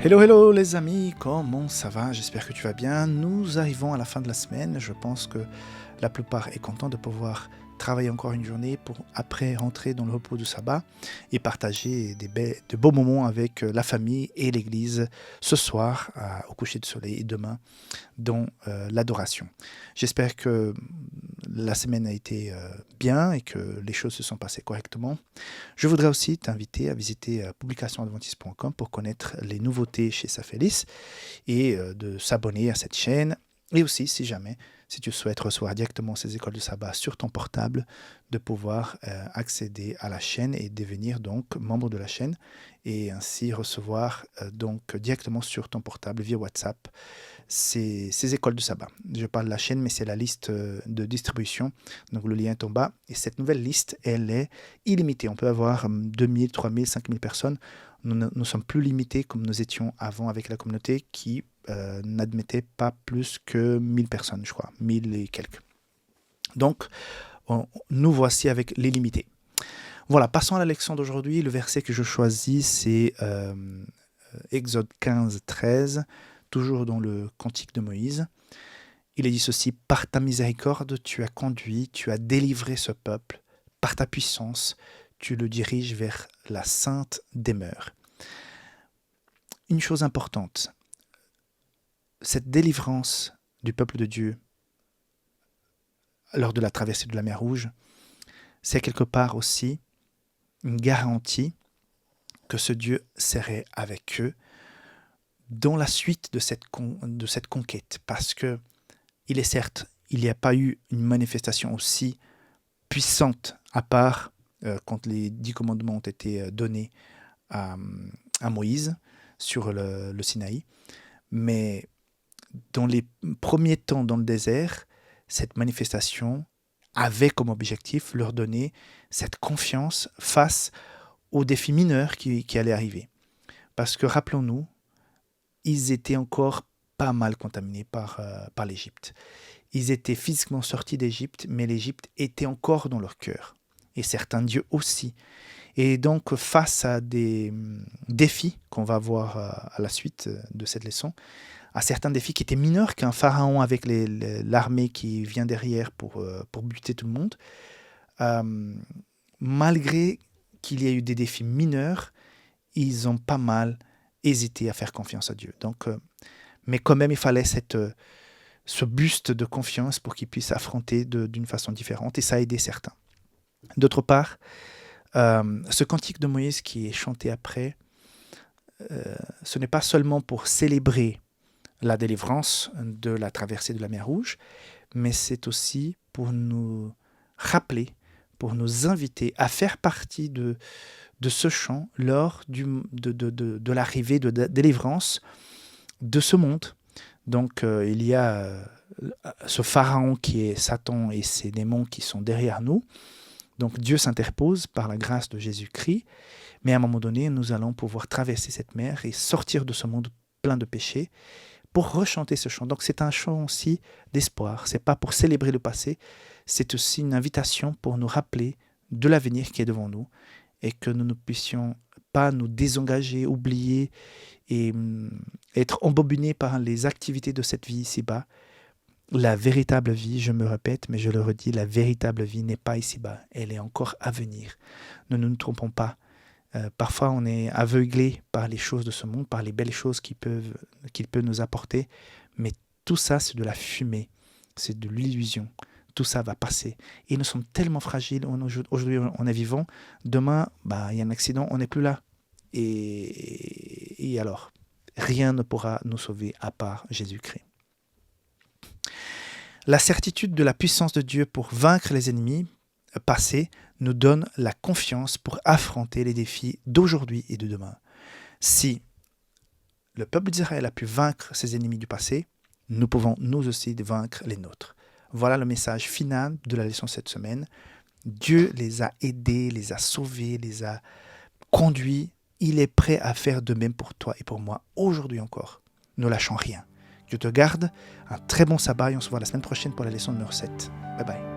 Hello, hello les amis, comment ça va? J'espère que tu vas bien. Nous arrivons à la fin de la semaine. Je pense que la plupart est content de pouvoir travailler encore une journée pour après rentrer dans le repos du sabbat et partager de beaux moments avec la famille et l'église ce soir au coucher du soleil et demain dans l'adoration. J'espère que la semaine a été bien et que les choses se sont passées correctement. Je voudrais aussi t'inviter à visiter publicationadventiste.com pour connaître les nouveautés chez Safelis et de s'abonner à cette chaîne. Et aussi, si tu souhaites recevoir directement ces écoles de sabbat sur ton portable, de pouvoir accéder à la chaîne et devenir donc membre de la chaîne et ainsi recevoir donc directement sur ton portable via WhatsApp ces écoles de sabbat. Je parle de la chaîne, mais c'est la liste de distribution. Donc le lien est en bas. Et cette nouvelle liste, elle est illimitée. On peut avoir 2000, 3000, 5000 personnes. Nous ne sommes plus limités comme nous étions avant avec la communauté qui n'admettait pas plus que 1000 personnes, je crois. 1000 et quelques. Donc, nous voici avec l'illimité. Voilà, passons à la leçon d'aujourd'hui. Le verset que je choisis, c'est Exode 15, 13, toujours dans le cantique de Moïse. Il est dit ceci: par ta miséricorde, tu as conduit, tu as délivré ce peuple. Par ta puissance, tu le diriges vers la sainte demeure. Une chose importante, cette délivrance du peuple de Dieu lors de la traversée de la mer Rouge, c'est quelque part aussi une garantie que ce Dieu serait avec eux dans la suite de cette conquête. Parce que il est certes, il n'y a pas eu une manifestation aussi puissante à part quand les 10 commandements ont été donnés à Moïse sur le Sinaï. Mais dans les premiers temps dans le désert, cette manifestation avait comme objectif leur donner cette confiance face aux défis mineurs qui allaient arriver. Parce que rappelons-nous, ils étaient encore pas mal contaminés par l'Égypte. Ils étaient physiquement sortis d'Égypte, mais l'Égypte était encore dans leur cœur. Et certains dieux aussi. Et donc, face à des défis qu'on va voir à la suite de cette leçon, à certains défis qui étaient mineurs qu'un pharaon avec l'armée qui vient derrière pour buter tout le monde, malgré qu'il y ait eu des défis mineurs, ils ont pas mal hésité à faire confiance à Dieu. Donc, mais quand même, il fallait ce buste de confiance pour qu'ils puissent affronter d'une façon différente, et ça a aidé certains. D'autre part, ce cantique de Moïse qui est chanté après, ce n'est pas seulement pour célébrer la délivrance de la traversée de la mer Rouge, mais c'est aussi pour nous rappeler, pour nous inviter à faire partie de ce chant lors de l'arrivée de délivrance de ce monde. Donc il y a ce pharaon qui est Satan et ses démons qui sont derrière nous. Donc Dieu s'interpose par la grâce de Jésus-Christ, mais à un moment donné, nous allons pouvoir traverser cette mer et sortir de ce monde plein de péchés pour rechanter ce chant. Donc c'est un chant aussi d'espoir. C'est pas pour célébrer le passé, c'est aussi une invitation pour nous rappeler de l'avenir qui est devant nous et que nous ne puissions pas nous désengager, oublier et être embobinés par les activités de cette vie ici-bas. La véritable vie, je me répète, mais je le redis, la véritable vie n'est pas ici-bas, elle est encore à venir. Ne nous trompons pas. Parfois, on est aveuglé par les choses de ce monde, par les belles choses qu'il peut nous apporter, mais tout ça, c'est de la fumée, c'est de l'illusion. Tout ça va passer. Et nous sommes tellement fragiles. Aujourd'hui, on est vivant. Demain, il y a un accident, on n'est plus là. Et alors, rien ne pourra nous sauver à part Jésus-Christ. La certitude de la puissance de Dieu pour vaincre les ennemis passés nous donne la confiance pour affronter les défis d'aujourd'hui et de demain. Si le peuple d'Israël a pu vaincre ses ennemis du passé, nous pouvons nous aussi vaincre les nôtres. Voilà le message final de la leçon cette semaine. Dieu les a aidés, les a sauvés, les a conduits. Il est prêt à faire de même pour toi et pour moi aujourd'hui encore. Ne lâchons rien. Dieu te garde. Un très bon sabbat et on se voit la semaine prochaine pour la leçon numéro 7. Bye bye.